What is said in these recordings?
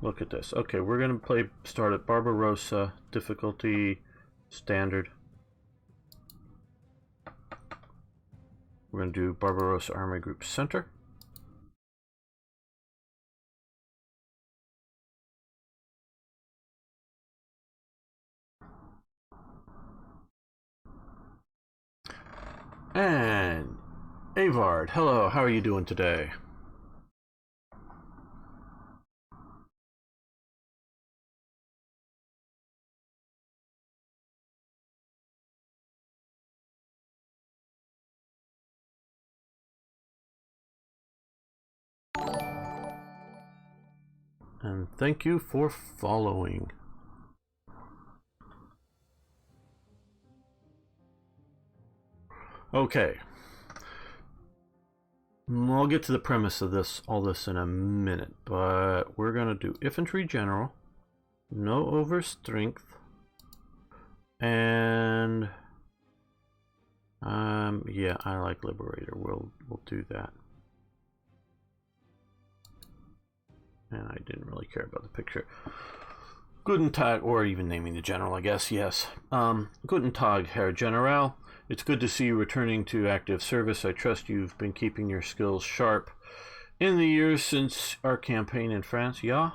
Look at this. Okay, we're going to start at Barbarossa, difficulty standard. We're going to do Barbarossa Army Group Center. And Avard, hello, how are you doing today? And thank you for following. Okay. I'll get to the premise of all this in a minute, but we're going to do Infantry General, no overstrength, and yeah, I like Liberator. We'll do that. And I didn't really care about the picture. Guten Tag, or even naming the general, I guess, yes. Guten Tag, Herr General. It's good to see you returning to active service. I trust you've been keeping your skills sharp in the years since our campaign in France. Yeah?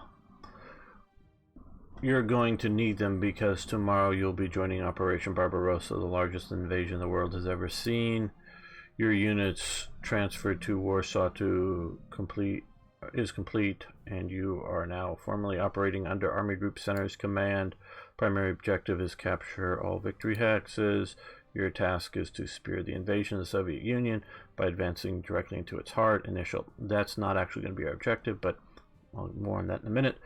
You're going to need them because tomorrow you'll be joining Operation Barbarossa, the largest invasion the world has ever seen. Your units transferred to Warsaw is complete, and you are now formally operating under Army Group Center's command. Primary objective is capture all victory hexes. Your task is to spear the invasion of the Soviet Union by advancing directly into its heart. That's not actually going to be our objective, but more on that in a minute.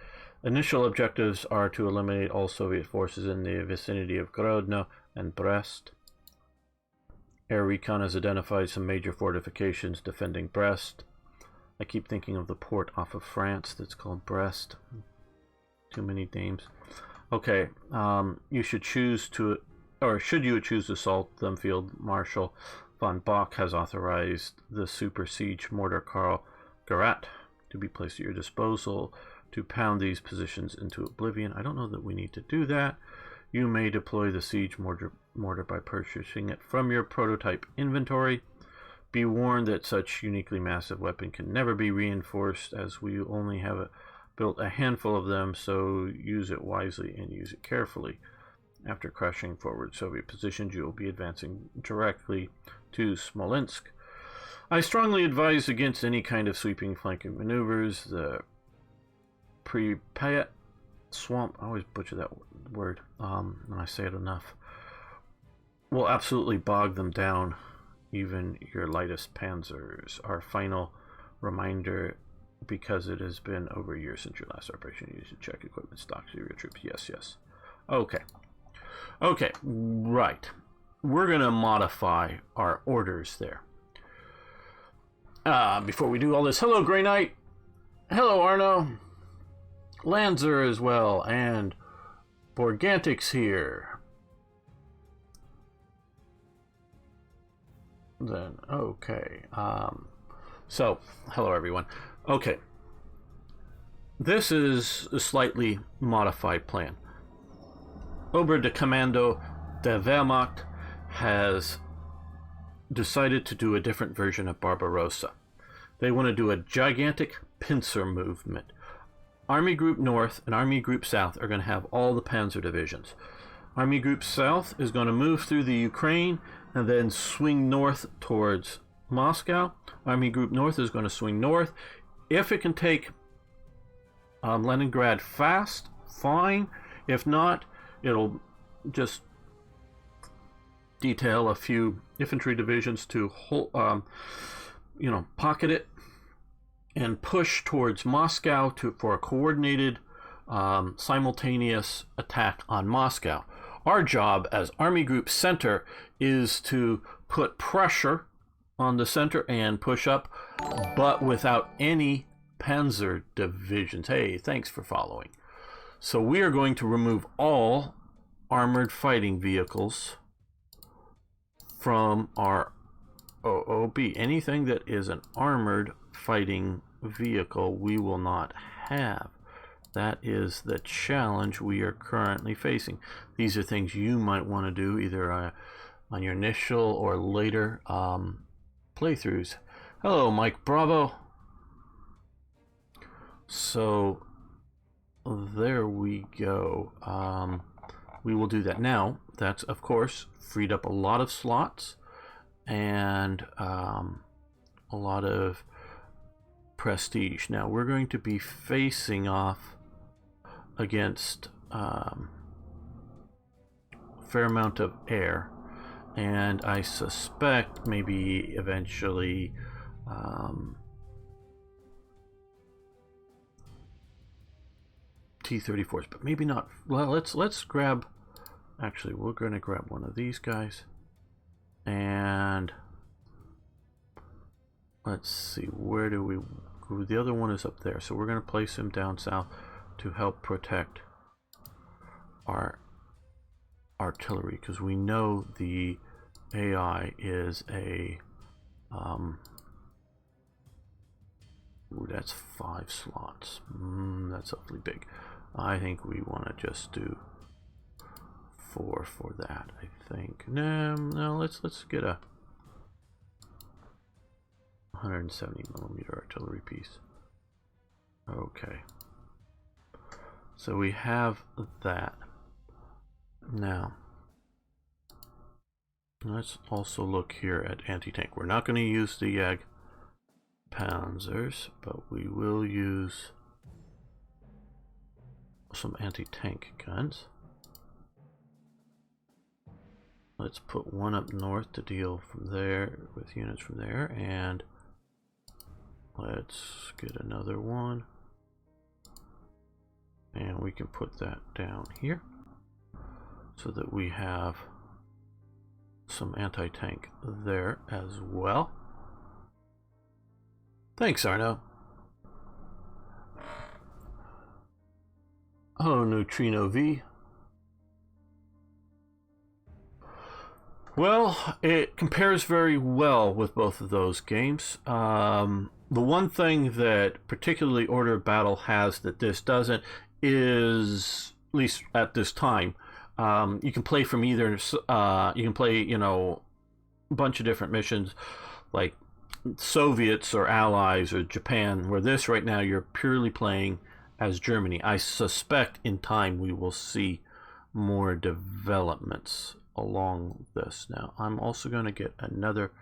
Initial objectives are to eliminate all Soviet forces in the vicinity of Grodno and Brest. Air Recon has identified some major fortifications defending Brest. I keep thinking of the port off of France that's called Brest. Too many names. Okay, you should choose to, or should you choose to assault them, Field Marshal von Bock has authorized the Super Siege Mortar Karl Garat to be placed at your disposal to pound these positions into oblivion. I don't know that we need to do that. You may deploy the Siege Mortar by purchasing it from your prototype inventory. Be warned that such uniquely massive weapon can never be reinforced, as we only have built a handful of them, so use it wisely and use it carefully. After crushing forward Soviet positions, you will be advancing directly to Smolensk. I strongly advise against any kind of sweeping flanking maneuvers. The Pripyat swamp, I always butcher that word when I say it enough, will absolutely bog them down, even your lightest panzers. Our final reminder, because it has been over a year since your last operation, you should check equipment stocks of your troops. Yes. Okay, right. We're going to modify our orders there. Before we do all this, hello, Grey Knight. Hello, Arno. Lanzer as well, and Borgantix here. Then, okay. So, hello, everyone. Okay. This is a slightly modified plan. Ober de Commando de Wehrmacht has decided to do a different version of Barbarossa. They want to do a gigantic pincer movement. Army Group North and Army Group South are going to have all the panzer divisions. Army Group South is going to move through the Ukraine and then swing north towards Moscow. Army Group North is going to swing north. If it can take Leningrad fast, fine. If not, it'll just detail a few infantry divisions to pocket it and push towards Moscow for a coordinated, simultaneous attack on Moscow. Our job as Army Group Center is to put pressure on the center and push up, but without any panzer divisions. Hey, thanks for following. So we are going to remove all armored fighting vehicles from our OOB. Anything that is an armored fighting vehicle we will not have. That is the challenge we are currently facing. These are things you might want to do either on your initial or later playthroughs. Hello, Mike Bravo. So there we go. We will do that. Now, that's, of course, freed up a lot of slots and a lot of prestige. Now, we're going to be facing off against a fair amount of air, and I suspect maybe eventually T-34s, but maybe not. Well, let's grab, actually we're going to grab one of these guys, and let's see, where do we, the other one is up there, so we're going to place him down south to help protect our artillery, because we know the AI is a ooh, that's 5 slots. That's awfully big. I think we want to just do 4 for that. I think no, let's get a 170 millimeter artillery piece. Okay, so we have that. Now let's also look here at anti-tank. We're not going to use the Panzers, but we will use some anti-tank guns. Let's put one up north to deal from there with units from there, and let's get another one, and we can put that down here so that we have some anti-tank there as well. Thanks, Arno. Oh, Neutrino V. Well, it compares very well with both of those games. The one thing that particularly Order of Battle has that this doesn't is, at least at this time, you can play from either, you can play, you know, a bunch of different missions, like Soviets or Allies or Japan, where this right now you're purely playing as Germany. I suspect in time we will see more developments along this. Now, I'm also going to get another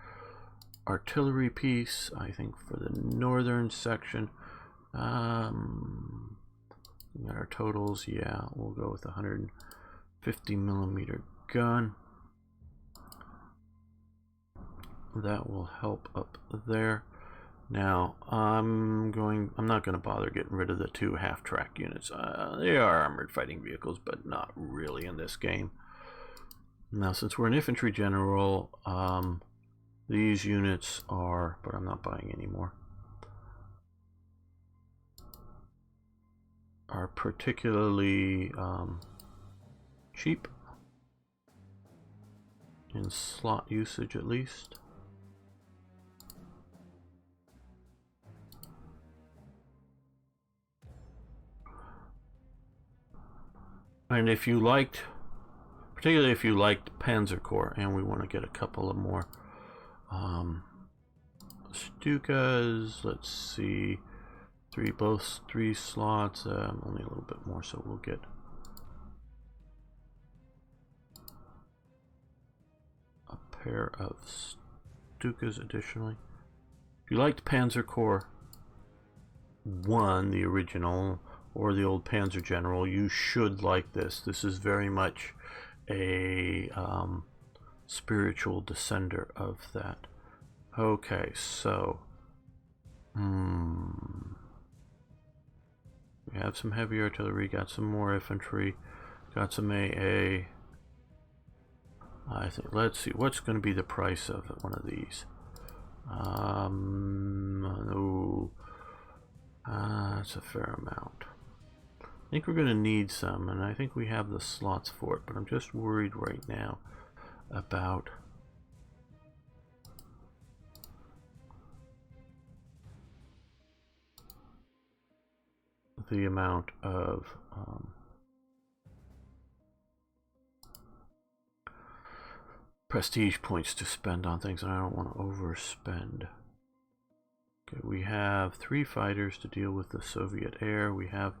artillery piece, I think, for the northern section. We got our totals. Yeah, we'll go with 150 millimeter gun. That will help up there. Now, I'm not going to bother getting rid of the 2 half-track units. They are armored fighting vehicles, but not really in this game. Now, since we're an infantry general, these units are, but I'm not buying any more, are particularly cheap in slot usage, at least. And if you liked, particularly if you liked Panzer Corps, and we want to get a couple of more Stukas, let's see, both 3 slots, only a little bit more, so we'll get a pair of Stukas additionally. If you liked Panzer Corps 1, the original, or the old Panzer General, you should like this. This is very much a spiritual descender of that. Okay, so we have some heavy artillery, got some more infantry, got some AA. I think, let's see, what's going to be the price of one of these? That's a fair amount. I think we're going to need some, and I think we have the slots for it, but I'm just worried right now about the amount of prestige points to spend on things, and I don't want to overspend. Okay, we have 3 fighters to deal with the Soviet air. We have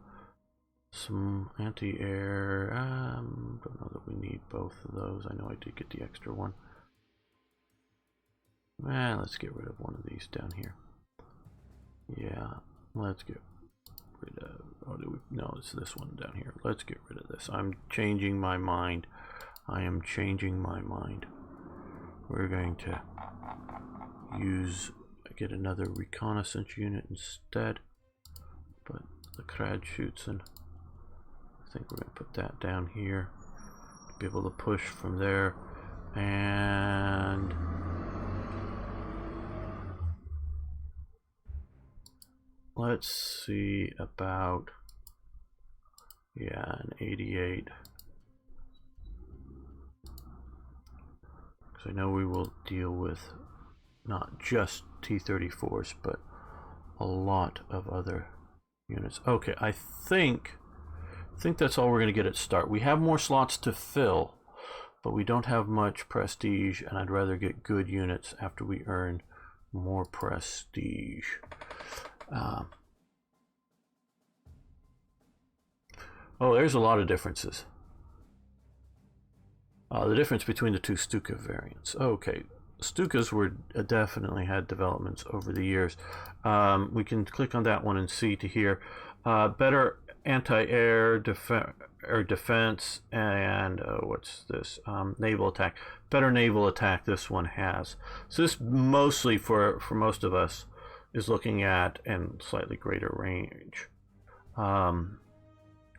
some anti-air. Don't know that we need both of those. I know I did get the extra one. Let's get rid of one of these down here. Yeah, let's get rid of. Oh, no, it's this one down here. Let's get rid of this. I'm changing my mind. I am changing my mind. We're going to get another reconnaissance unit instead. But the Krad shoots, and I think we're going to put that down here to be able to push from there. And let's see about, an 88. Because I know we will deal with not just T-34s, but a lot of other units. Okay, I think that's all we're going to get at start. We have more slots to fill, but we don't have much prestige, and I'd rather get good units after we earn more prestige. Oh, there's a lot of differences. The difference between the 2 Stuka variants. Okay, Stukas were definitely had developments over the years. We can click on that one and see to here. Better anti-air defense, and what's this? Naval attack. Better naval attack this one has. So this mostly for most of us is looking at, and slightly greater range.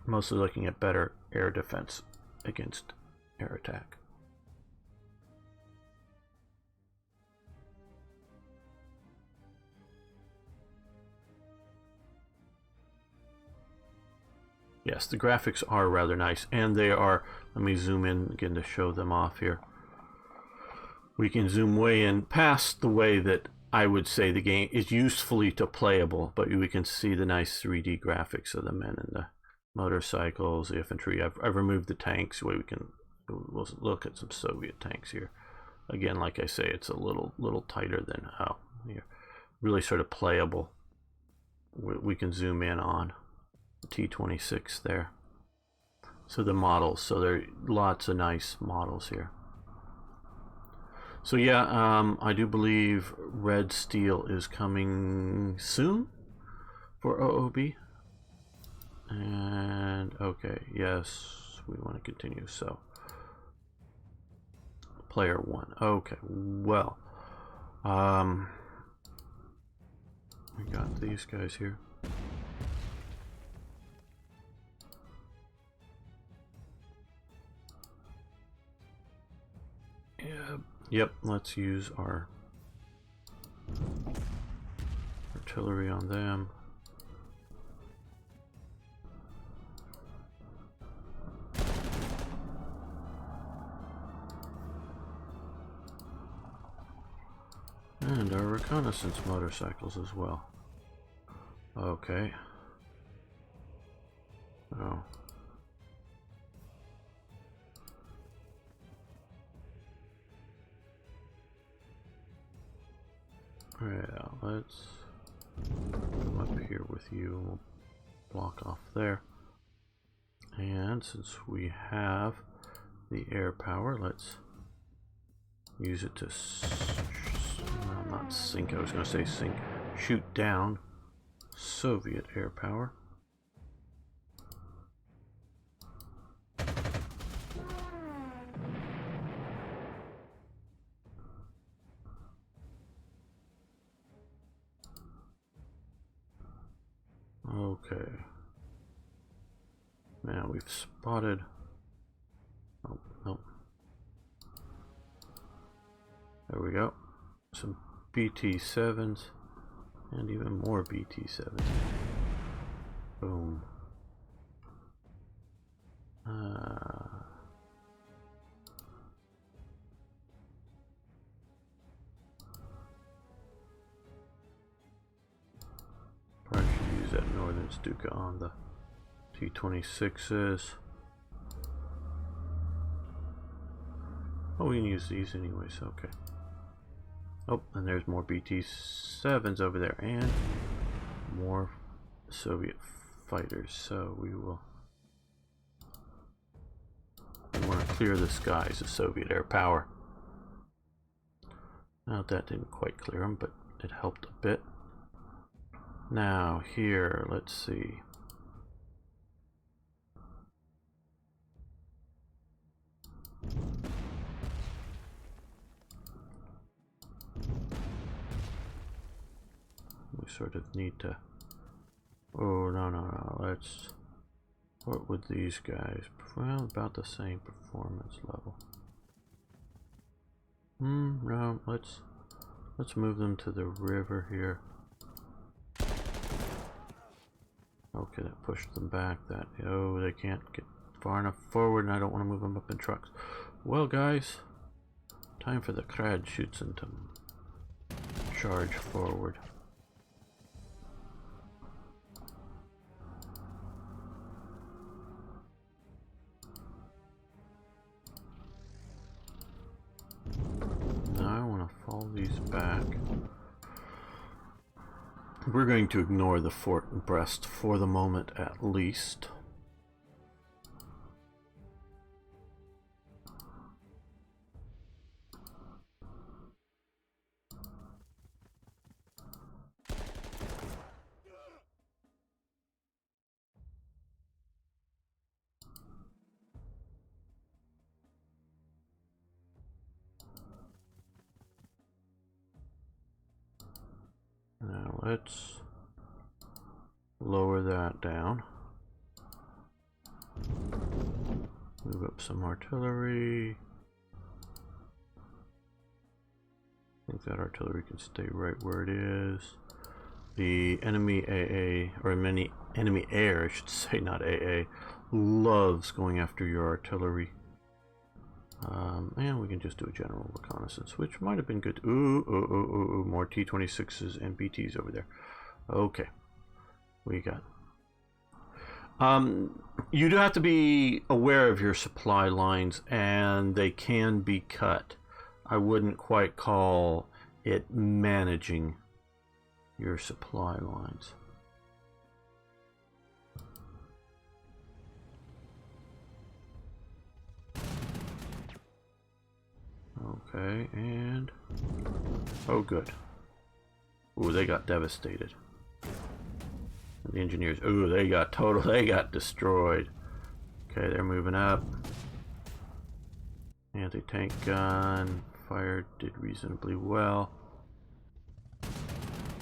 Mostly looking at better air defense against air attack. Yes, the graphics are rather nice, and they are, let me zoom in again to show them off here. We can zoom way in past the way that I would say the game is usefully to playable, but we can see the nice 3D graphics of the men and the motorcycles, the infantry. I've removed the tanks. We'll look at some Soviet tanks here. Again, like I say, it's a little tighter than really sort of playable. We can zoom in on the T-26 there. So the models, so there are lots of nice models here. So yeah, I do believe Red Steel is coming soon for OOB. And okay, yes, we want to continue. So player 1. Okay, well, we got these guys here. Yep, let's use our artillery on them. And our reconnaissance motorcycles as well. Okay. Oh. Yeah, let's come up here with you. We'll block off there. And since we have the air power, let's use it to not sink, I was going to say sink, shoot down Soviet air power. Okay. Now we've spotted. Oh, no. There we go. Some BT-7s and even more BT-7s. Boom. Probably should use that northern Stuka on the T-26s. Oh, we can use these anyways, okay. Oh, and there's more BT-7s over there, and more Soviet fighters, so we want to clear the skies of Soviet air power. Now that didn't quite clear them, but it helped a bit. Now here, let's see. We sort of need to... Oh, no. Let's... What would these guys... Well, about the same performance level. No, let's move them to the river here. Okay, that pushed them back. Oh, they can't get far enough forward, and I don't want to move them up in trucks. Well, guys, time for the Krad Schützen to charge forward. Now I want to fall these back. We're going to ignore the fort in Brest for the moment, at least. Now let's lower that down. Move up some artillery. I think that artillery can stay right where it is. The enemy AA, or enemy air, I should say, not AA, loves going after your artillery. And we can just do a general reconnaissance, which might have been good. Ooh, more T-26s and BTs over there. Okay, we got. You do have to be aware of your supply lines, and they can be cut. I wouldn't quite call it managing your supply lines. Okay, and oh, good. Ooh, they got devastated. And the engineers, ooh, they got destroyed. Okay, they're moving up. Anti-tank gun fired, did reasonably well.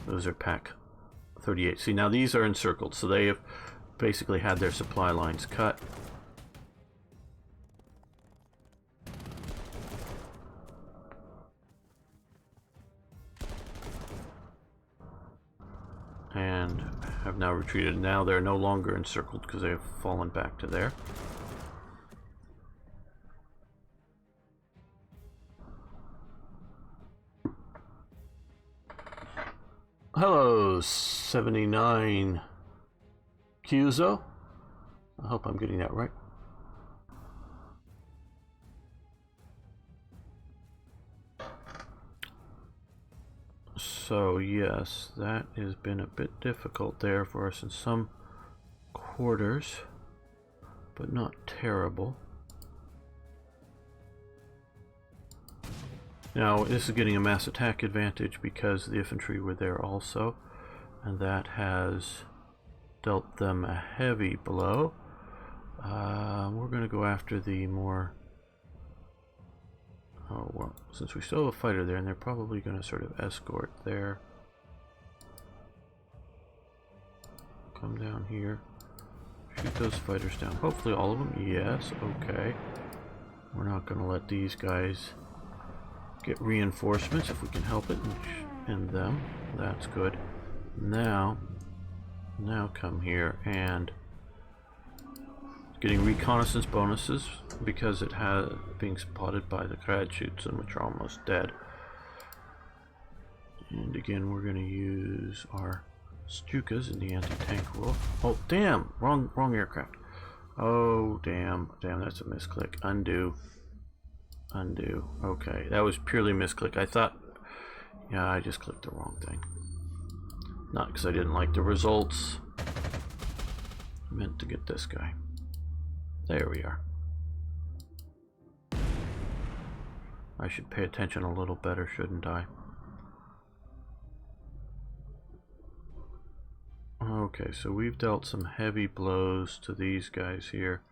Those are Pack 38. See, now these are encircled, so they have basically had their supply lines cut. And have now retreated. Now they're no longer encircled because they have fallen back to there. Hello, 79 Cuso. I hope I'm getting that right. So yes, that has been a bit difficult there for us in some quarters, but not terrible. Now this is getting a mass attack advantage because the infantry were there also, and that has dealt them a heavy blow. We're going to go after the more... Oh, well, since we still have a fighter there, and they're probably going to sort of escort there. Come down here. Shoot those fighters down. Hopefully all of them. Yes, okay. We're not going to let these guys get reinforcements if we can help it, and them. That's good. Now come here and getting reconnaissance bonuses because it has being spotted by the Krad Schützen, which are almost dead. And again, we're going to use our Stukas in the anti-tank role. Oh, damn! Wrong aircraft. Oh, damn. Damn, that's a misclick. Undo. Undo. Okay, that was purely misclick. I thought... Yeah, I just clicked the wrong thing. Not because I didn't like the results. I meant to get this guy. There we are. I should pay attention a little better, shouldn't I? Okay, so we've dealt some heavy blows to these guys here.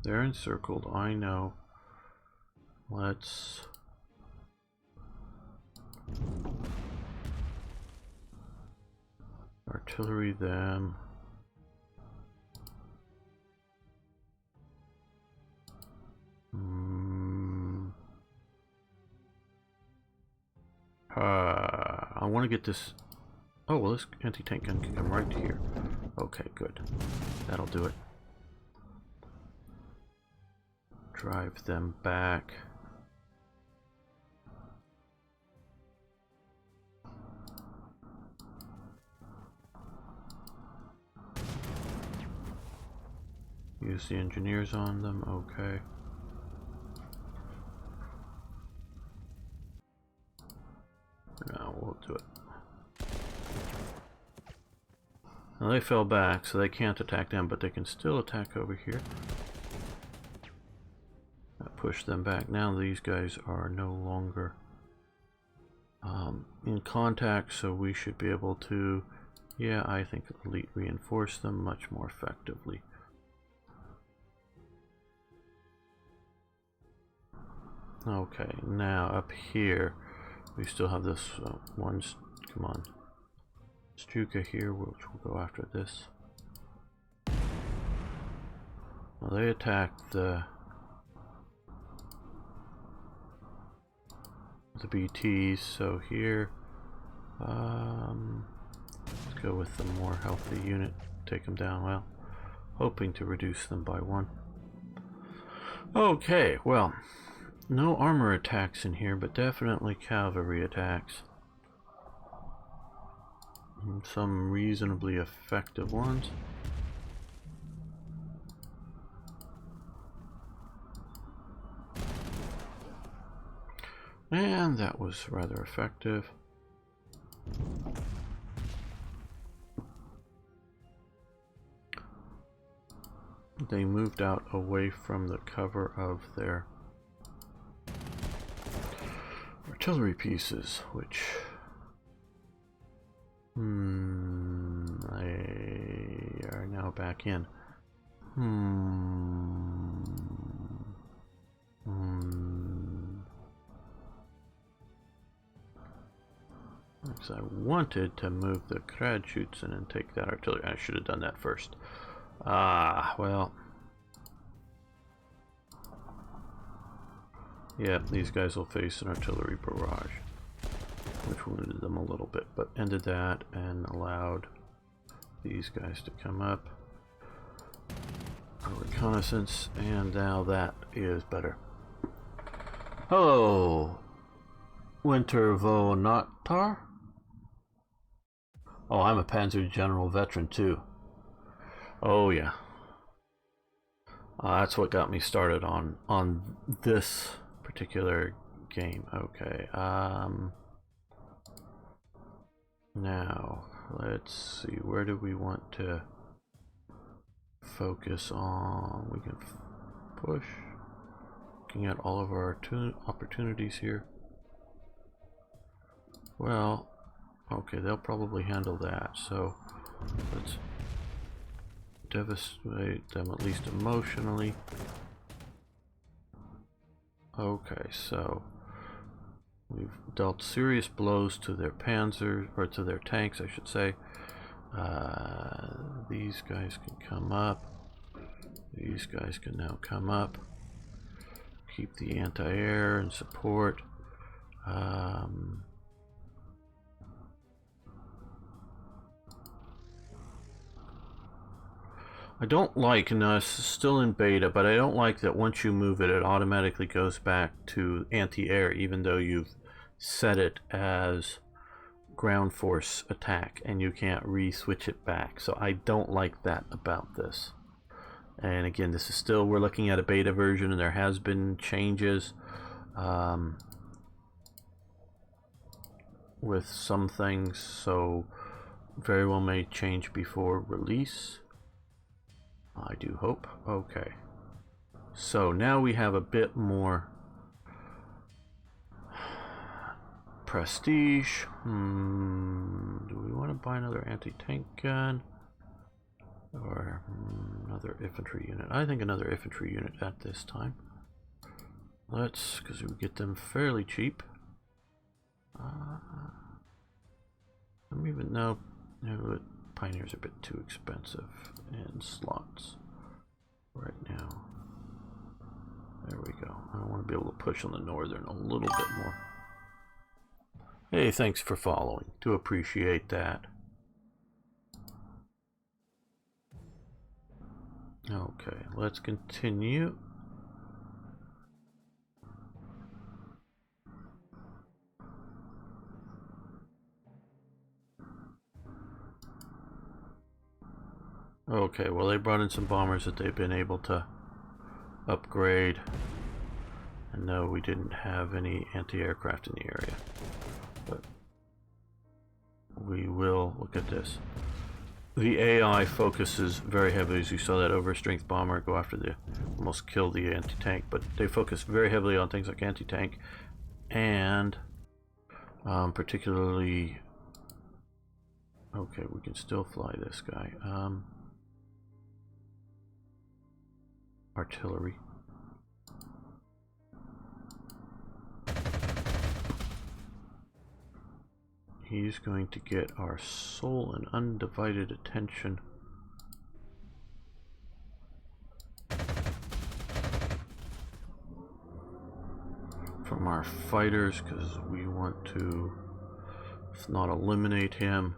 They're encircled, I know. Let's... artillery them. I want to get this... Oh, well, this anti-tank gun can come right here. Okay, good. That'll do it. Drive them back. Use the engineers on them, okay. Now we'll do it. Now they fell back, so they can't attack them, but they can still attack over here. Push them back. Now these guys are no longer in contact, so we should be able to, yeah, I think elite reinforce them much more effectively. Okay, now up here we still have this one, come on, Stuka here, which will go after this. Well, they attacked the BTs, so here, let's go with the more healthy unit, take them down, well, hoping to reduce them by 1. Okay, well, no armor attacks in here, but definitely cavalry attacks. And some reasonably effective ones. And that was rather effective. They moved out away from the cover of their artillery pieces, which they are now back in. Because I wanted to move the crad shoots in and take that artillery. I should have done that first. Well. Yeah, these guys will face an artillery barrage, which wounded them a little bit, but ended that and allowed these guys to come up. A reconnaissance, and now that is better. Hello, Winter Vonatar. Oh, I'm a Panzer General veteran too. Oh yeah. That's what got me started on this particular game. Okay. Now let's see. Where do we want to focus on? We can push. Looking at all of our opportunities here. Well, okay, they'll probably handle that. So let's devastate them at least emotionally. Okay, so we've dealt serious blows to their panzers, or to their tanks, I should say. These guys can come up. These guys can now come up. Keep the anti-air and support. I don't like, no, it's still in beta, but I don't like that once you move it, it automatically goes back to anti-air, even though you've set it as ground force attack, and you can't re-switch it back. So I don't like that about this. And again, this is still, we're looking at a beta version, and there has been changes with some things, so very well may change before release. I do hope. Okay. So now we have a bit more prestige. Do we want to buy another anti-tank gun? Or another infantry unit? I think another infantry unit at this time. Let's, because we get them fairly cheap. I don't even know. No, Pioneers are a bit too expensive in slots right now. There we go. I want to be able to push on the northern a little bit more. Hey, thanks for following. Do appreciate that. Okay, let's continue. Okay, well, they brought in some bombers that they've been able to upgrade. And no, we didn't have any anti-aircraft in the area. But we will look at this. The AI focuses very heavily, as you saw that overstrength bomber go after the, almost kill the anti-tank, but they focus very heavily on things like anti-tank and particularly, okay, we can still fly this guy. Artillery. He's going to get our sole and undivided attention. From our fighters, because we want to, if not eliminate him,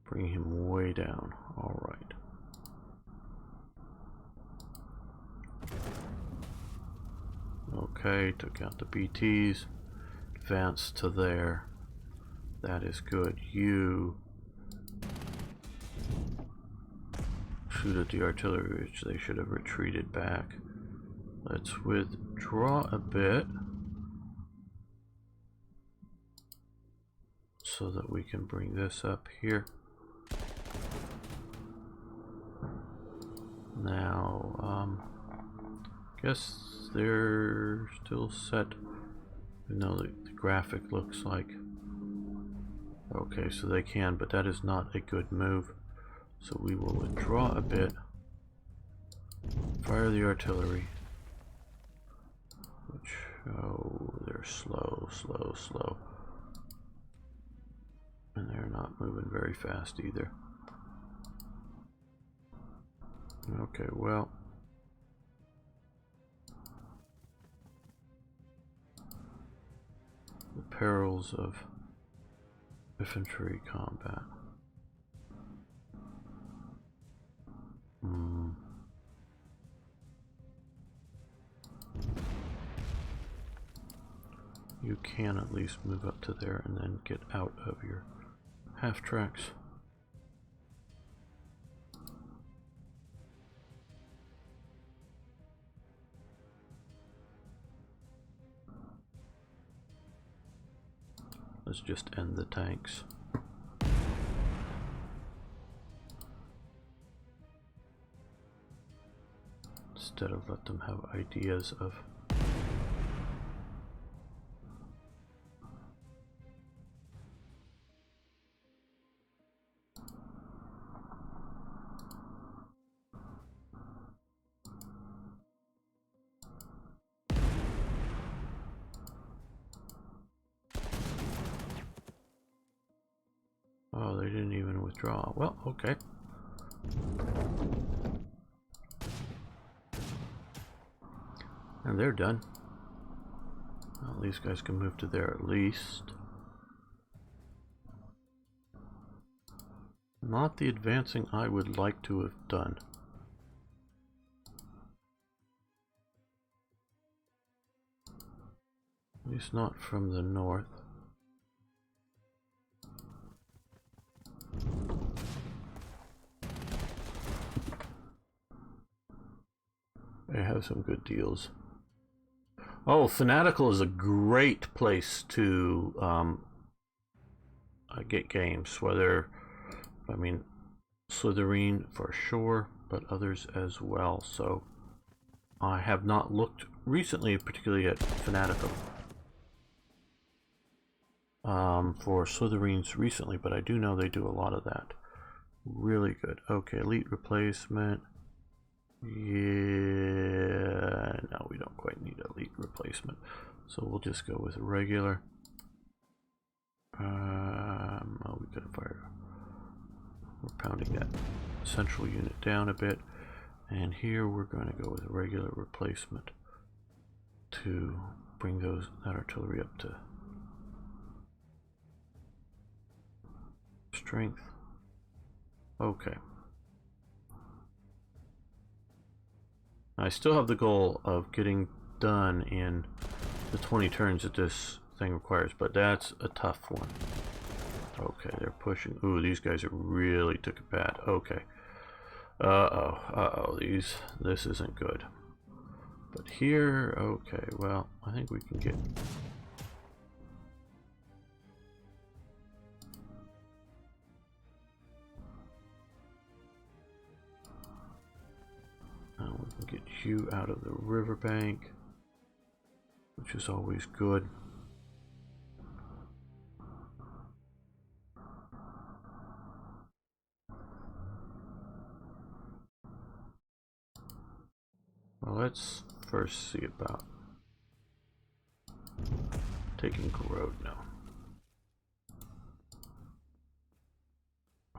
bring him way down. All right. Okay, took out the BTs. Advance to there. That is good. You shoot at the artillery, which they should have retreated back. Let's withdraw a bit so that we can bring this up here. Now, guess they're still set. No, the graphic looks like okay, so they can, but that is not a good move. So we will withdraw a bit, fire the artillery, which, oh, they're slow, and they're not moving very fast either. Okay, well, the perils of infantry combat. You can at least move up to there and then get out of your half tracks. Let's just end the tanks. Instead of let them have ideas of oh, they didn't even withdraw. Well, okay. And they're done. Well, these guys can move to there at least. Not the advancing I would like to have done. At least not from the north. They have some good deals. Oh, Fanatical is a great place to get games. Whether, I mean, Slytherin for sure, but others as well. So I have not looked recently, particularly at Fanatical for Slytherins recently, but I do know they do a lot of that. Really good. Okay, elite replacement. Yeah, no, we don't quite need elite replacement, so we'll just go with regular. Oh, we could have fired. We're pounding that central unit down a bit, and here we're going to go with a regular replacement to bring that artillery up to strength. Okay. I still have the goal of getting done in the 20 turns that this thing requires, but that's a tough one. Okay, they're pushing. Ooh, these guys are really took it bad. Okay. Uh-oh, this isn't good. But here, okay, well, I think we can get... Now we can get you out of the riverbank, which is always good. Well, let's first see about taking Corrode now.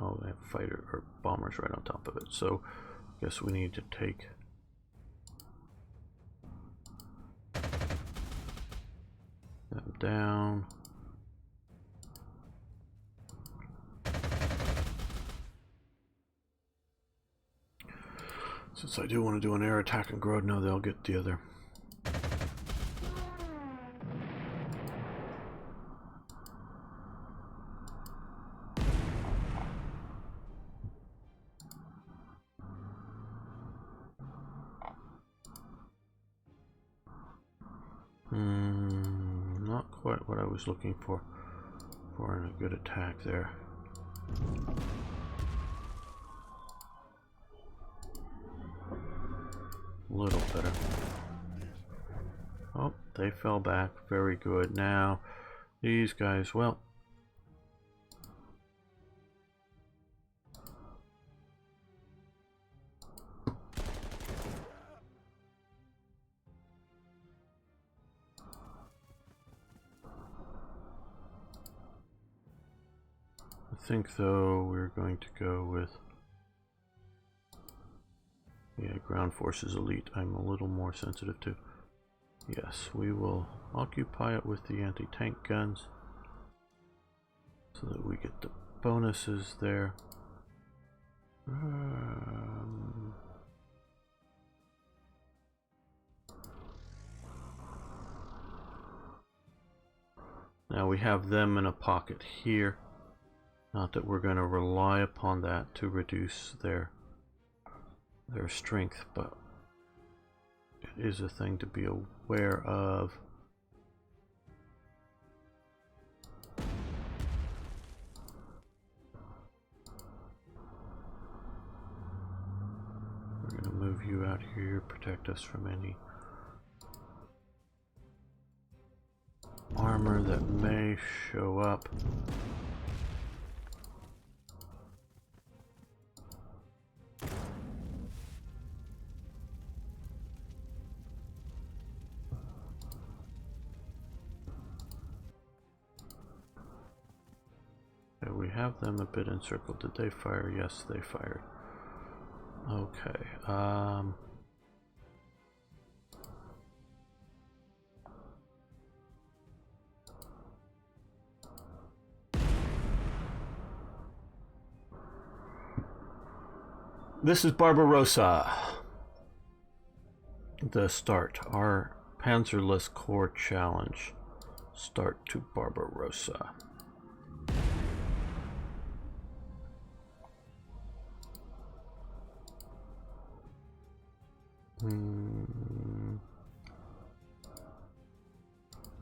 Oh, they have fighter or bombers right on top of it, so I guess we need to take them down. Since I do want to do an air attack on Grodno, they'll get the other. Not quite what I was looking for a good attack there. A little better. Oh, they fell back. Very good. Now, these guys, well, I think though we're going to go with, yeah, ground forces elite. I'm a little more sensitive to. Yes, we will occupy it with the anti-tank guns so that we get the bonuses there. Now we have them in a pocket here. Not that we're going to rely upon that to reduce their strength, but it is a thing to be aware of. We're going to move you out here, protect us from any armor that may show up. We have them a bit encircled. Did they fire? Yes, they fired. Okay. This is Barbarossa. The start. Our Panzerless Corps challenge. Start to Barbarossa.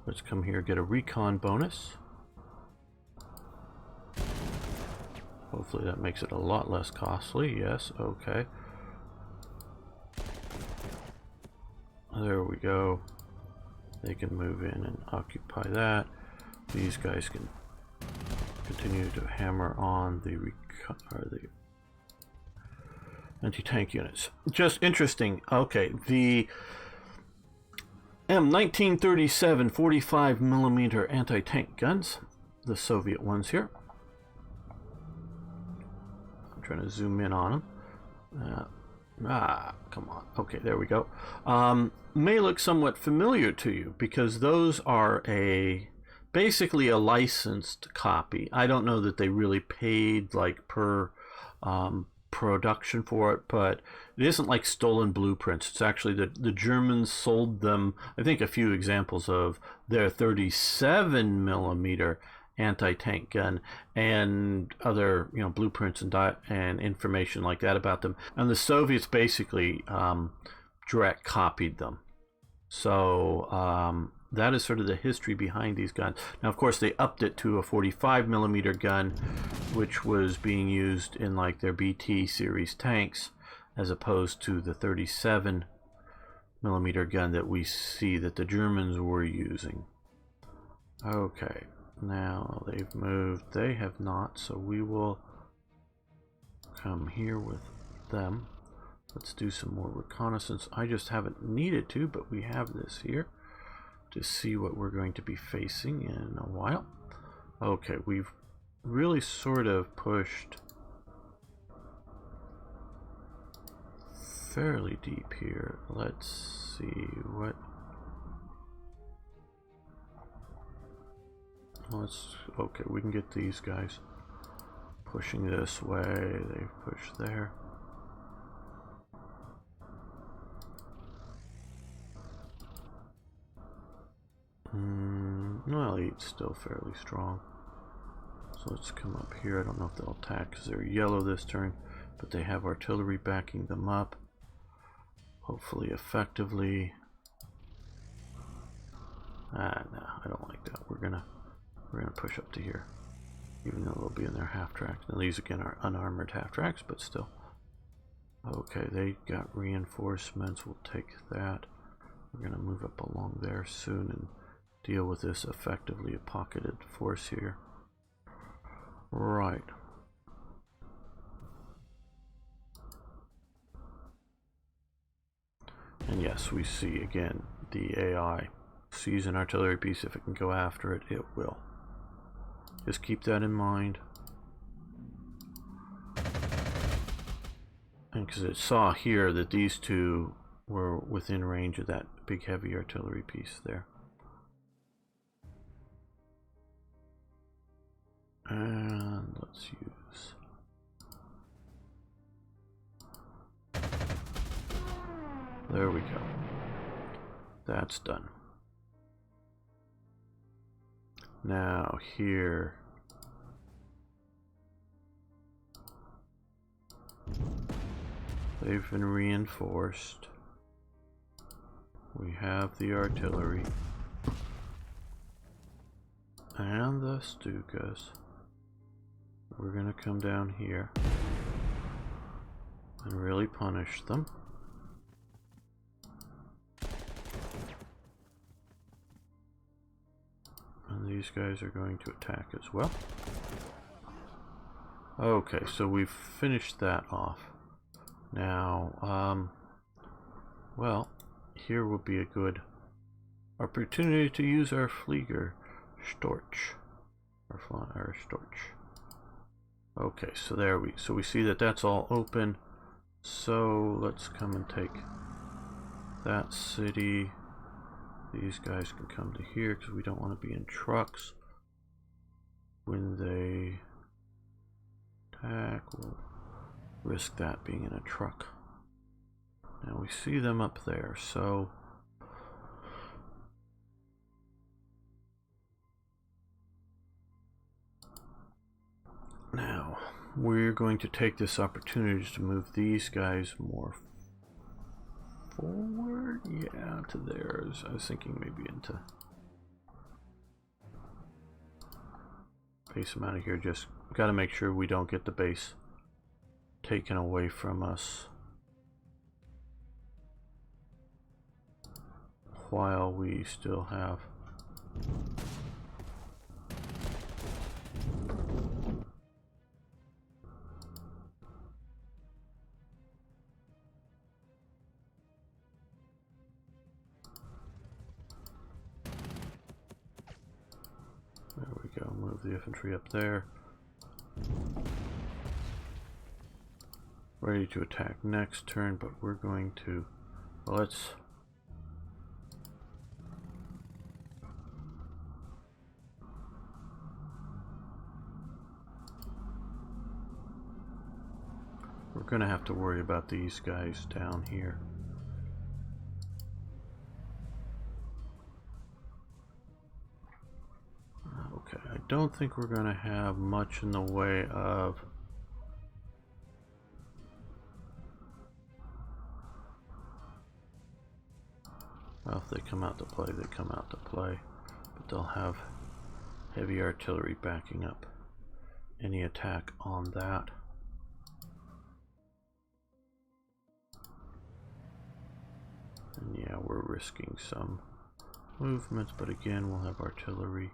Let's come here, get a recon bonus. Hopefully that makes it a lot less costly. Yes, okay. There we go. They can move in and occupy that. These guys can continue to hammer on the anti-tank units. Just interesting. Okay, the M1937 45mm anti-tank guns, the Soviet ones here. I'm trying to zoom in on them. Come on. Okay, there we go. May look somewhat familiar to you because those are basically a licensed copy. I don't know that they really paid like per production for it, but it isn't like stolen blueprints. It's actually the Germans sold them, I think, a few examples of their 37mm anti-tank gun and other, you know, blueprints and information like that about them, and the Soviets basically direct copied them. So that is sort of the history behind these guns. Now, of course, they upped it to a 45mm gun, which was being used in like their BT series tanks, as opposed to the 37mm gun that we see that the Germans were using. Okay, now they've moved. They have not, so we will come here with them. Let's do some more reconnaissance. I just haven't needed to, but we have this here to see what we're going to be facing in a while. Okay, we've really sort of pushed fairly deep here. Let's see what... Okay, we can get these guys pushing this way. They've pushed there. Well, it's still fairly strong. So let's come up here. I don't know if they'll attack because they're yellow this turn, but they have artillery backing them up. Hopefully effectively. No, I don't like that. We're gonna push up to here, even though they'll be in their half tracks. Now these again are unarmored half tracks, but still. Okay, they got reinforcements. We'll take that. We're gonna move up along there soon and deal with this effectively a pocketed force here. Right. And yes, we see again the AI sees an artillery piece. If it can go after it, it will. Just keep that in mind. And because it saw here that these two were within range of that big heavy artillery piece there. And let's use... There we go. That's done. Now here... They've been reinforced. We have the artillery. And the Stukas. We're gonna come down here and really punish them. And these guys are going to attack as well. Okay, so we've finished that off. Now, well, here will be a good opportunity to use our Flieger Storch. Our Storch. Okay, so we see that that's all open. So let's come and take that city. These guys can come to here because we don't want to be in trucks when they attack. We'll risk that being in a truck. Now we see them up there, so now we're going to take this opportunity to move these guys more forward. Yeah, to theirs. I was thinking maybe into base them out of here. Just got to make sure we don't get the base taken away from us while we still have there we go, move the infantry up there. Ready to attack next turn, but we're going to, well, let's we're gonna have to worry about these guys down here. Okay, I don't think we're gonna have much in the way of well, if they come out to play, they come out to play, but they'll have heavy artillery backing up any attack on that. And yeah, we're risking some movements, but again, we'll have artillery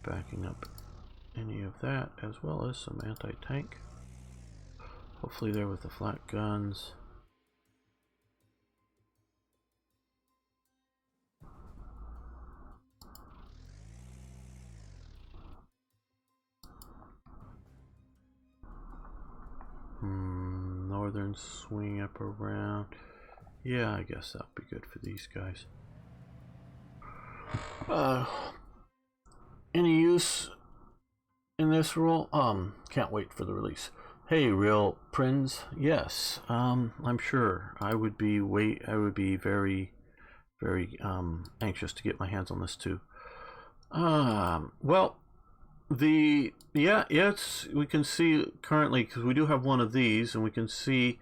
backing up any of that, as well as some anti-tank. Hopefully they're with the flat guns. Northern swing up around. Yeah, I guess that'll be good for these guys. Any use in this role? Can't wait for the release. Hey, real Prinz. Yes, I'm sure I would be very, very anxious to get my hands on this too. Well, we can see currently, because we do have one of these, and we can see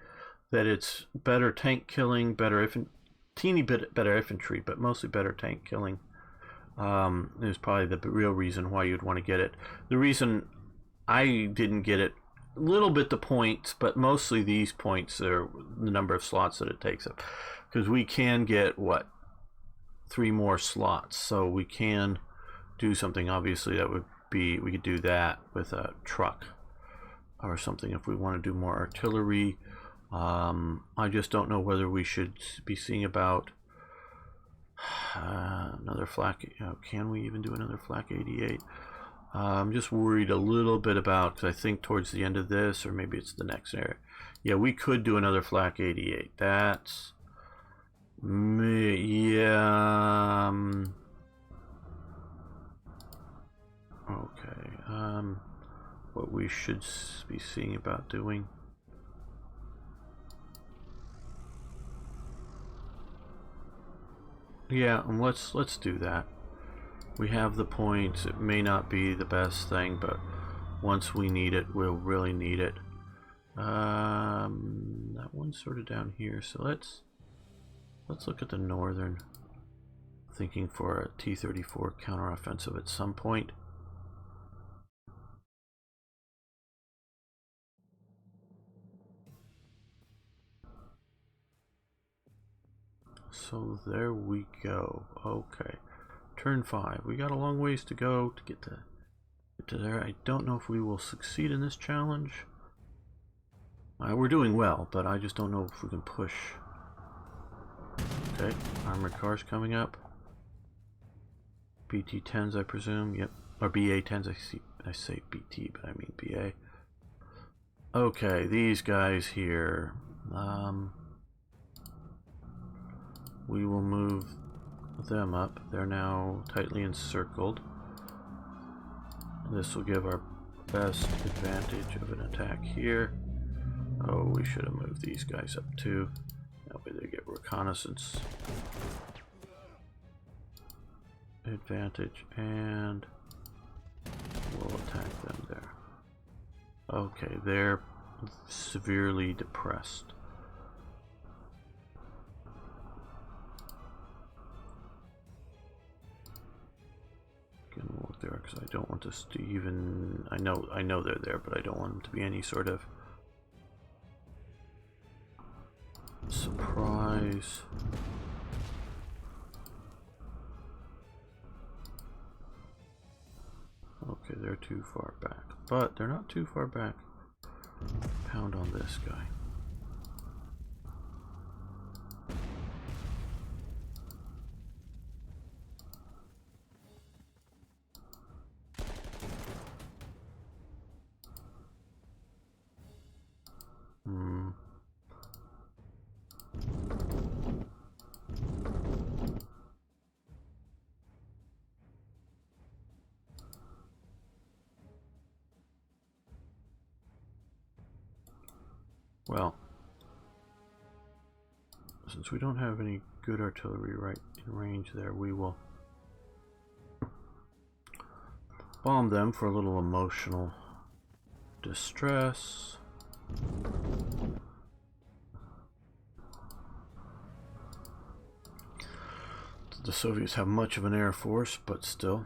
that it's better tank killing, teeny bit better infantry, but mostly better tank killing. Is probably the real reason why you'd want to get it. The reason I didn't get it, a little bit the points, but mostly these points are the number of slots that it takes up, because we can get what, 3 more slots, so we can do something. Obviously that would be, we could do that with a truck or something if we want to do more artillery. I just don't know whether we should be seeing about another flak. Can we even do another flak 88? I'm just worried a little bit about, because I think towards the end of this, or maybe it's the next area. Yeah, we could do another flak 88. That's yeah. Okay. What we should be seeing about doing. Yeah, and let's do that. We have the points. It may not be the best thing, but once we need it, we'll really need it. That one's sort of down here, so let's look at the northern. Thinking for a T-34 counteroffensive at some point. So there we go. Okay, turn 5. We got a long ways to go to get to there. I don't know if we will succeed in this challenge. We're doing well, but I just don't know if we can push. Okay, armored cars coming up. BT-10s, I presume. Yep, or BA-10s. I say BT, but I mean BA. Okay, these guys here. We will move them up. They're now tightly encircled. This will give our best advantage of an attack here. Oh, we should have moved these guys up too. That way they get reconnaissance advantage, and we'll attack them there. Okay, they're severely depressed. Gonna look there because I don't want this to even. I know they're there, but I don't want them to be any sort of surprise. Okay, they're too far back, but they're not too far back. Pound on this guy. Well, since we don't have any good artillery right in range there, we will bomb them for a little emotional distress. The Soviets have much of an air force, but still.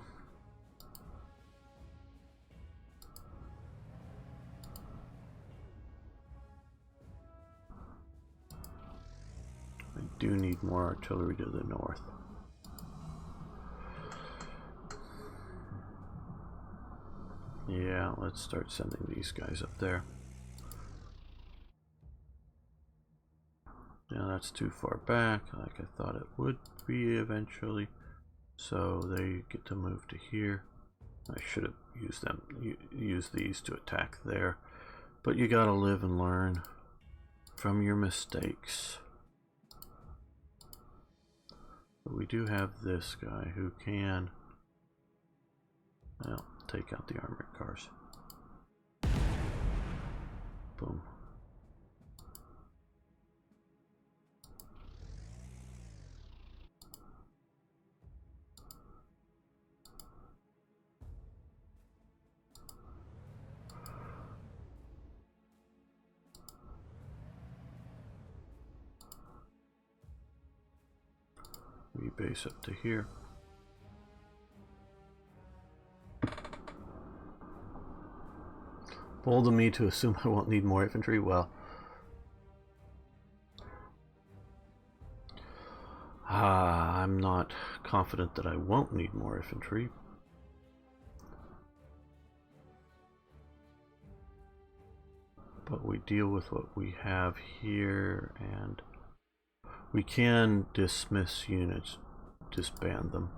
I do need more artillery to the north. Yeah, let's start sending these guys up there. Yeah, that's too far back, like I thought it would be eventually. So they get to move to here. I should have used these to attack there. But you gotta live and learn from your mistakes. But we do have this guy who can, well, take out the armored cars. Boom. We base up to here. Bold of me to assume I won't need more infantry. Well, I'm not confident that I won't need more infantry. But we deal with what we have here, and we can dismiss units, disband them,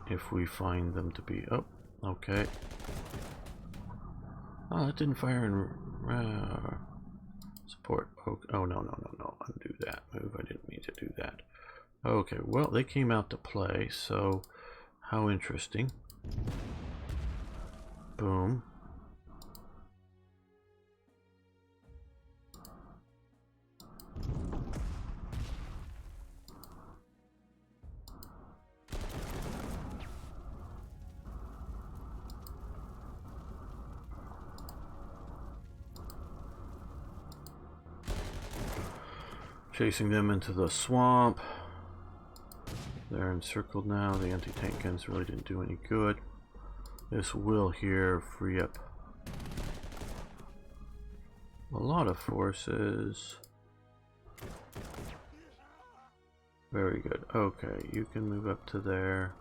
if we find them to be, oh, okay. Oh, that didn't fire in support. Oh, no, undo that move. I didn't mean to do that. Okay, well, they came out to play, so how interesting. Boom. Chasing them into the swamp. They're encircled now. The anti-tank guns really didn't do any good. This will here free up a lot of forces. Very good. Okay, you can move up to there.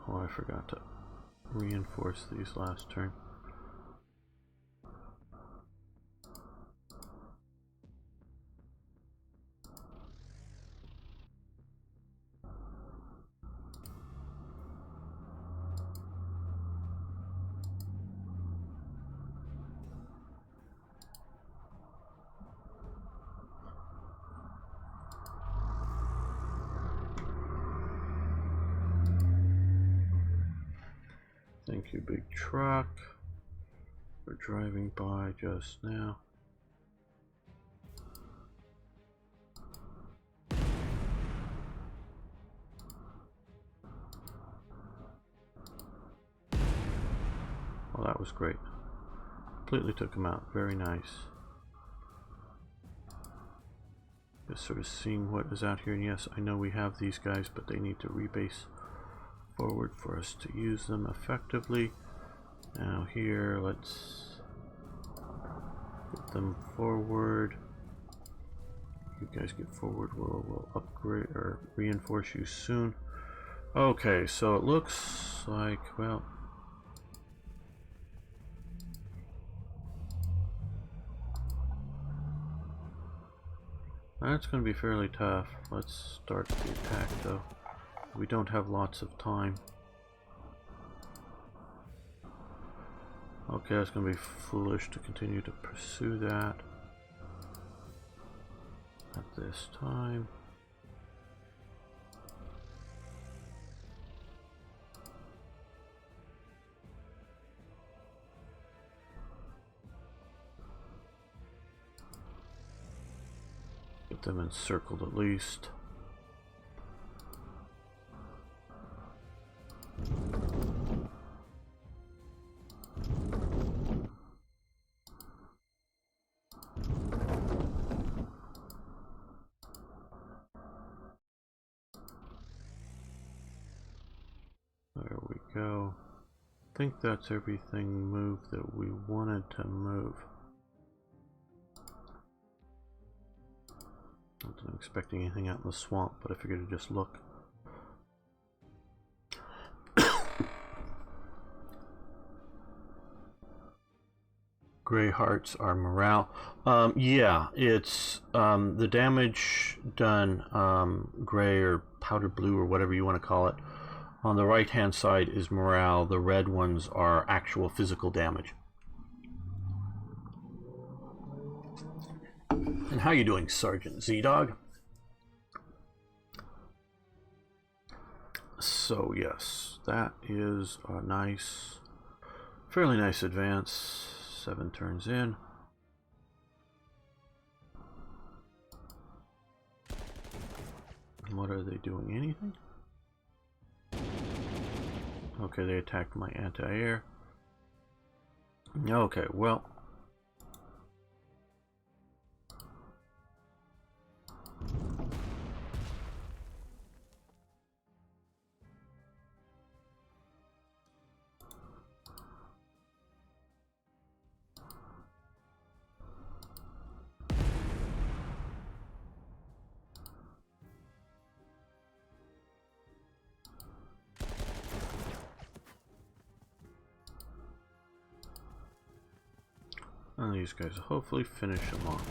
Oh, I forgot to reinforce these last turn. Thank you, big truck, for driving by just now. Well, that was great. Completely took him out. Very nice. Just sort of seeing what is out here. And yes, I know we have these guys, but they need to rebase forward for us to use them effectively. Now here, let's get them forward. You guys get forward. We'll upgrade or reinforce you soon. Okay, so it looks like, well, that's going to be fairly tough. Let's start the attack though. We don't have lots of time. Okay, that's going to be foolish to continue to pursue that at this time. Get them encircled at least. There we go. I think that's everything moved that we wanted to move. I wasn't expecting anything out in the swamp, but I figured I'd just look. Gray hearts are morale. Yeah, it's the damage done gray or powder blue or whatever you want to call it. On the right hand side is morale. The red ones are actual physical damage. And how you doing, Sergeant Z-Dog? So yes, that is a nice, fairly nice advance. 7 turns in. And what are they doing? Anything? Okay, they attacked my anti-air. Okay, well. And these guys will hopefully finish them off.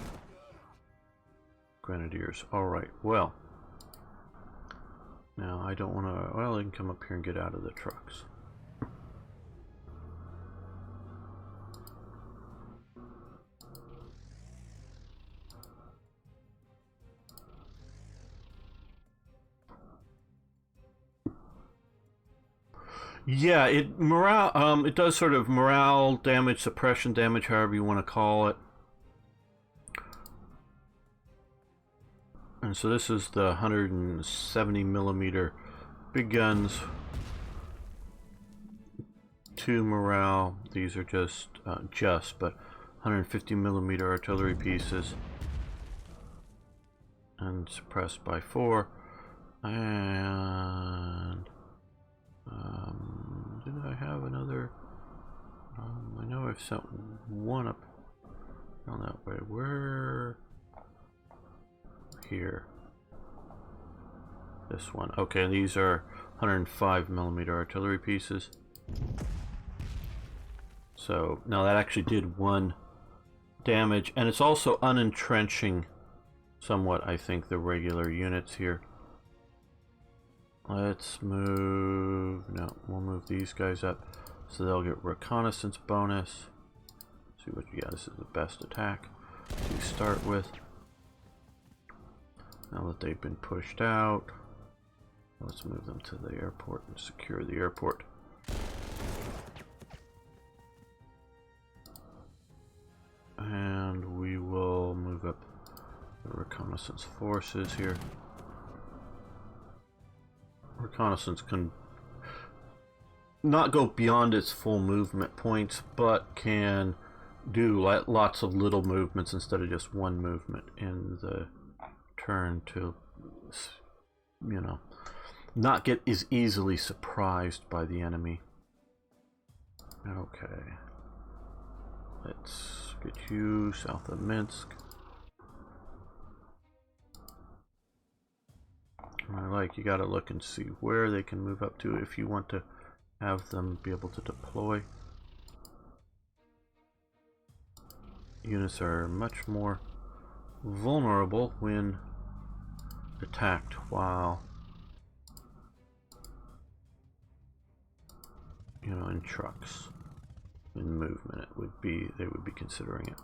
Grenadiers. Alright, well. Now I don't want to... Well, they can come up here and get out of the trucks. Yeah, it does sort of morale damage, suppression damage, however you want to call it. And so this is the 170 millimeter big guns. 2 morale. These are just but 150 millimeter artillery pieces. And suppressed by 4. And did I have another? I know I've sent one up down that way. Where? Here. This one. Okay, these are 105 millimeter artillery pieces. So now that actually did 1 damage, and it's also unentrenching somewhat, I think, the regular units here. Let's move... No, we'll move these guys up so they'll get reconnaissance bonus. See what... Yeah, this is the best attack to start with. Now that they've been pushed out, let's move them to the airport and secure the airport. reconnaissance forces here. Reconnaissance can not go beyond its full movement points, but can do lots of little movements instead of just one movement in the turn to, you know, not get as easily surprised by the enemy. Okay. Let's get you south of Minsk. You gotta look and see where they can move up to if you want to have them be able to deploy. Units are much more vulnerable when attacked while, you know, in trucks. In movement, they would be considering it.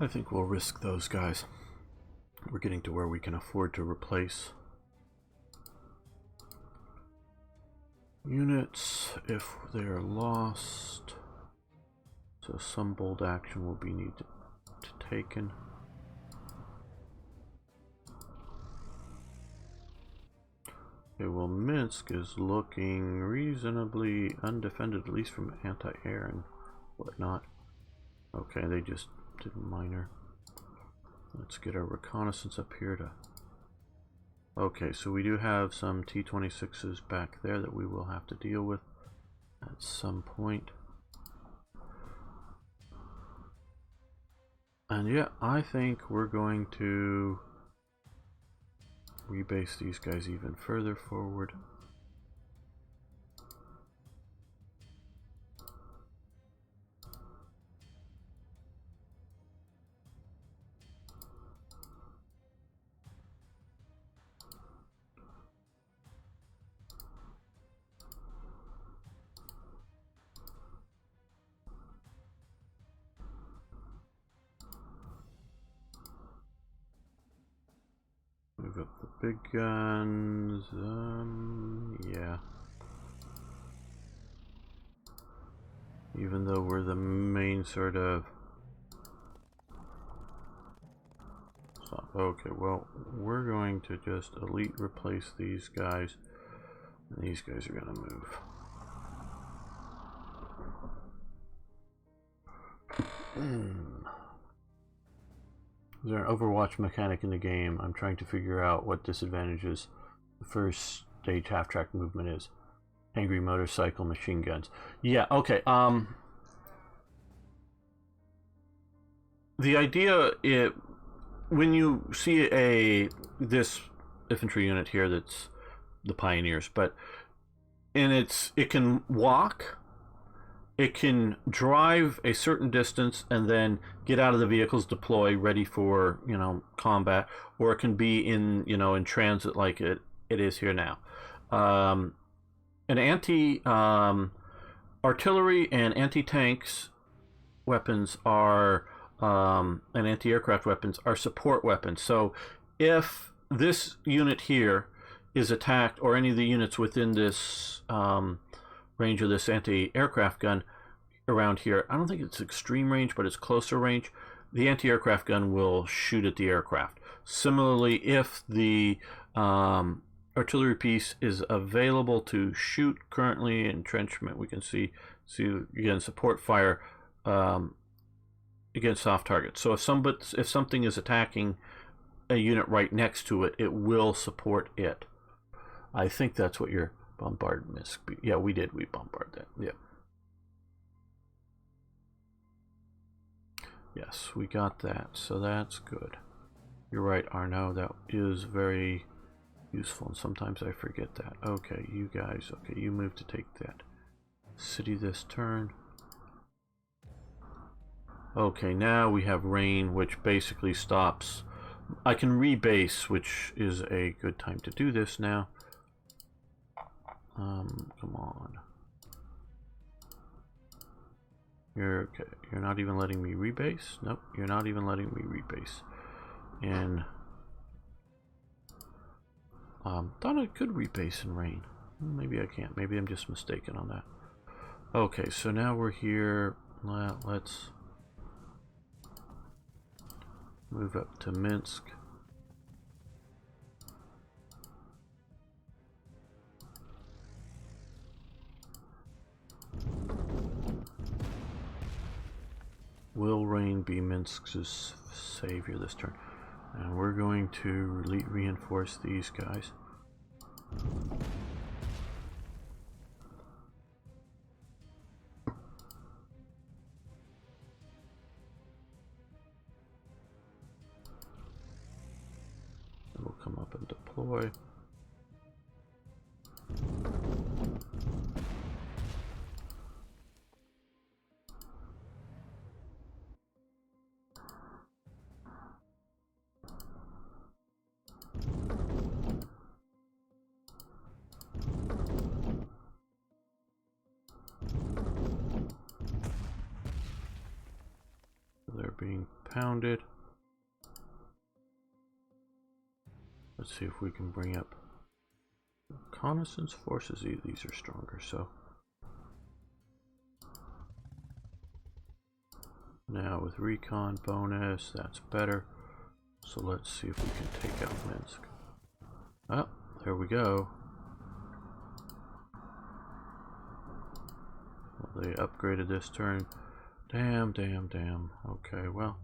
I think we'll risk those guys. We're getting to where we can afford to replace units if they are lost. So some bold action will be needed to taken. Okay, well, Minsk is looking reasonably undefended, at least from anti-air and whatnot. Okay, they just did minor. Let's get our reconnaissance up here to... Okay, so we do have some T-26s back there that we will have to deal with at some point. And yeah, I think we're going to rebase these guys even further forward. Move up the big guns. Yeah. Even though we're the main sort of... Okay, well, we're going to just elite replace these guys. And these guys are going to move. Is there an Overwatch mechanic in the game? I'm trying to figure out what disadvantages the first stage half-track movement is. Angry motorcycle, machine guns. Yeah, okay. The idea, when you see this infantry unit here that's the Pioneers, and it can walk. It can drive a certain distance and then get out of the vehicles, deploy, ready for, you know, combat, or it can be in, you know, in transit like it is here now. An artillery and anti-tanks weapons are and anti-aircraft weapons are support weapons. So if this unit here is attacked, or any of the units within this range of this anti-aircraft gun around here, I don't think it's extreme range, but it's closer range, the anti-aircraft gun will shoot at the aircraft. Similarly, if the artillery piece is available to shoot currently, entrenchment, we can see again support fire against soft targets. So if something is attacking a unit right next to it, it will support it. I think that's what your bombard miss. Yeah, we bombarded that. Yeah. Yes, we got that, so that's good. You're right, Arno, that is very useful, and sometimes I forget that. Okay, you guys, okay, you move to take that city this turn. Okay, now we have rain, which basically stops. I can rebase, which is a good time to do this now. Come on. You're okay. You're not even letting me rebase? Nope, you're not even letting me rebase. And thought I could rebase in rain. Maybe I can't. Maybe I'm just mistaken on that. Okay, so now we're here. Let's move up to Minsk. Will rain be Minsk's savior this turn? And we're going to reinforce these guys. We'll come up and deploy. They're being pounded. Let's see if we can bring up reconnaissance forces. These are stronger, so now with recon bonus, that's better. So let's see if we can take out Minsk. Oh, there we go. Well, they upgraded this turn. Damn. Okay, well.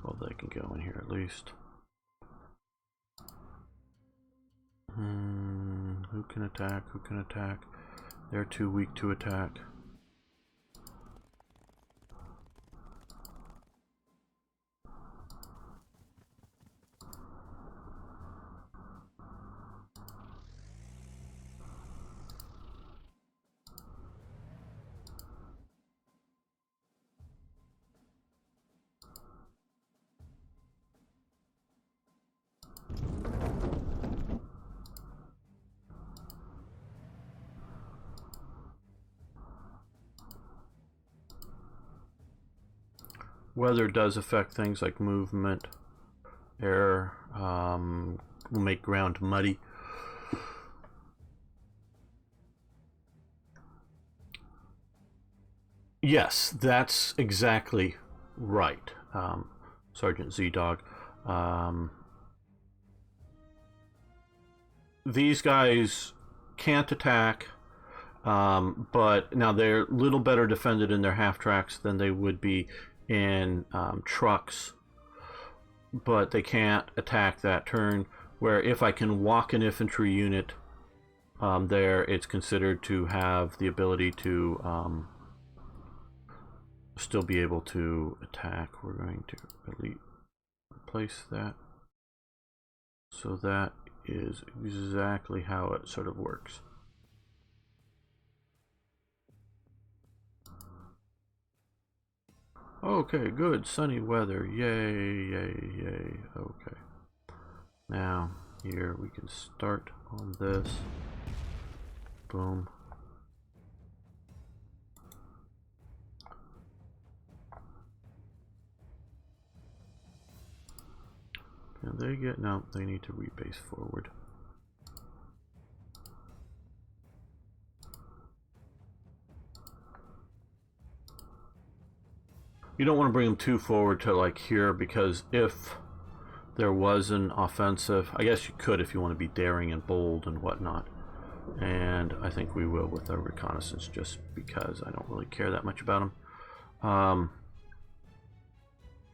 Well, they can go in here at least. Who can attack? Who can attack? They're too weak to attack. Weather does affect things like movement. Air will make ground muddy. Yes, that's exactly right, Sergeant Z-Dog. These guys can't attack, but now they're a little better defended in their half-tracks than they would be in trucks, but they can't attack that turn, where if I can walk an infantry unit there, it's considered to have the ability to still be able to attack. We're going to replace that. So that is exactly how it sort of works. Okay, good. Sunny weather. Yay. Okay. Now, here we can start on this. Boom. Can they get... No, they need to rebase forward. You don't want to bring them too forward to like here, because if there was an offensive, I guess you could if you want to be daring and bold and whatnot. And I think we will with our reconnaissance, just because I don't really care that much about them.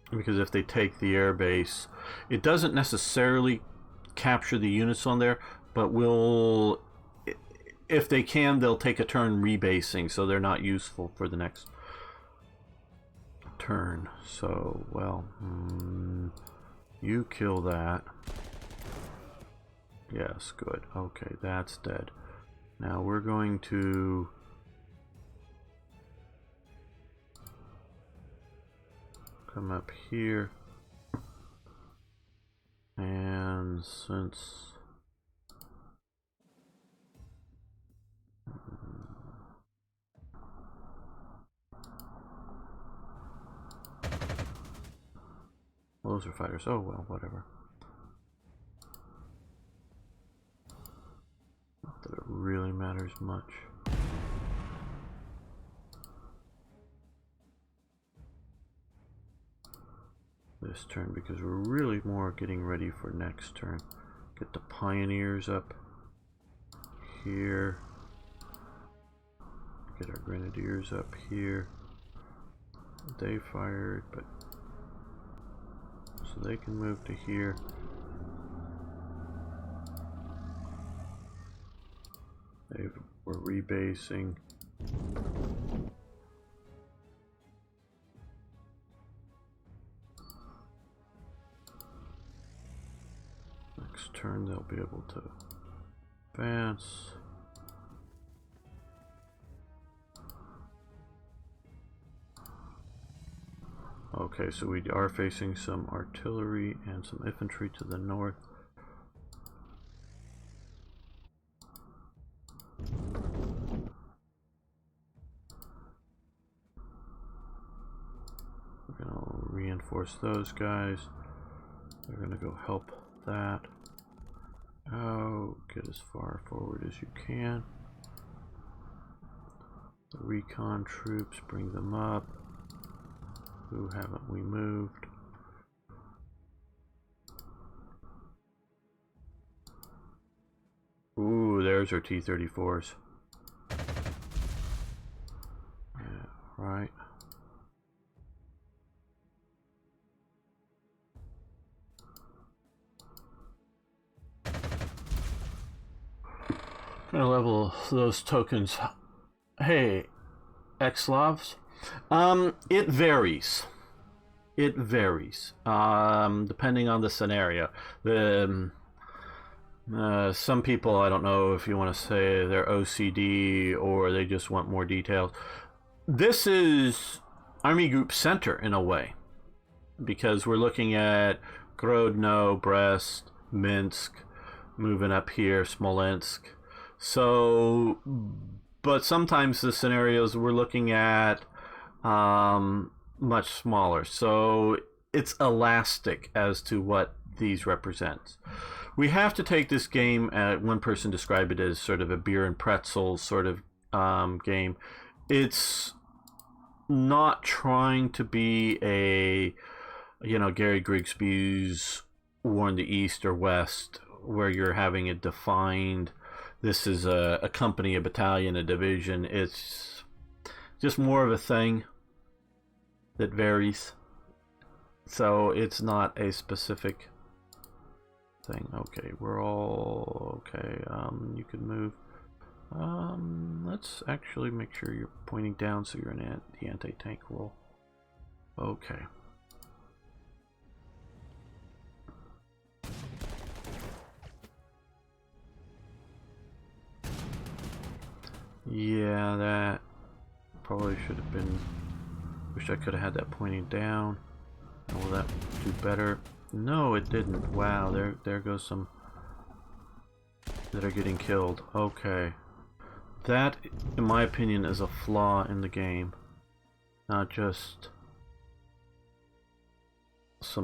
Because if they take the air base, it doesn't necessarily capture the units on there, but will, if they can, they'll take a turn rebasing, so they're not useful for the next turn. So, well, you kill that. Yes, good. Okay, that's dead. Now we're going to come up here, and since Well, those are fighters. Oh, well, whatever. Not that it really matters much. This turn, because we're really more getting ready for next turn. Get the pioneers up here. Get our grenadiers up here. They fired, but so they can move to here. We're rebasing. Next turn they'll be able to advance. Okay, so we are facing some artillery and some infantry to the north. We're going to reinforce those guys. They're going to go help that. Oh, get as far forward as you can. The recon troops, bring them up. Who haven't we moved? Ooh, there's our T-34s. Yeah, right. Gonna level those tokens. Hey, ex-Slavs. It varies. It varies. Depending on the scenario. Some people, I don't know if you want to say they're OCD or they just want more details. This is Army Group Center in a way, because we're looking at Grodno, Brest, Minsk, moving up here, Smolensk. So, but sometimes the scenarios we're looking at much smaller. So it's elastic as to what these represent. We have to take this game, one person described it as sort of a beer and pretzels sort of game. It's not trying to be a, Gary Grigsby's War in the East or West, where you're having it defined. This is a company, a battalion, a division. It's just more of a thing that varies. So it's not a specific thing. Okay, we're all okay. You can move. Let's actually make sure you're pointing down so you're in the anti-tank roll. Okay. Yeah, that probably should have been. Wish I could have had that pointing down. Will that do better? No, it didn't. Wow, there goes some that are getting killed. Okay. That, in my opinion, is a flaw in the game. Not just some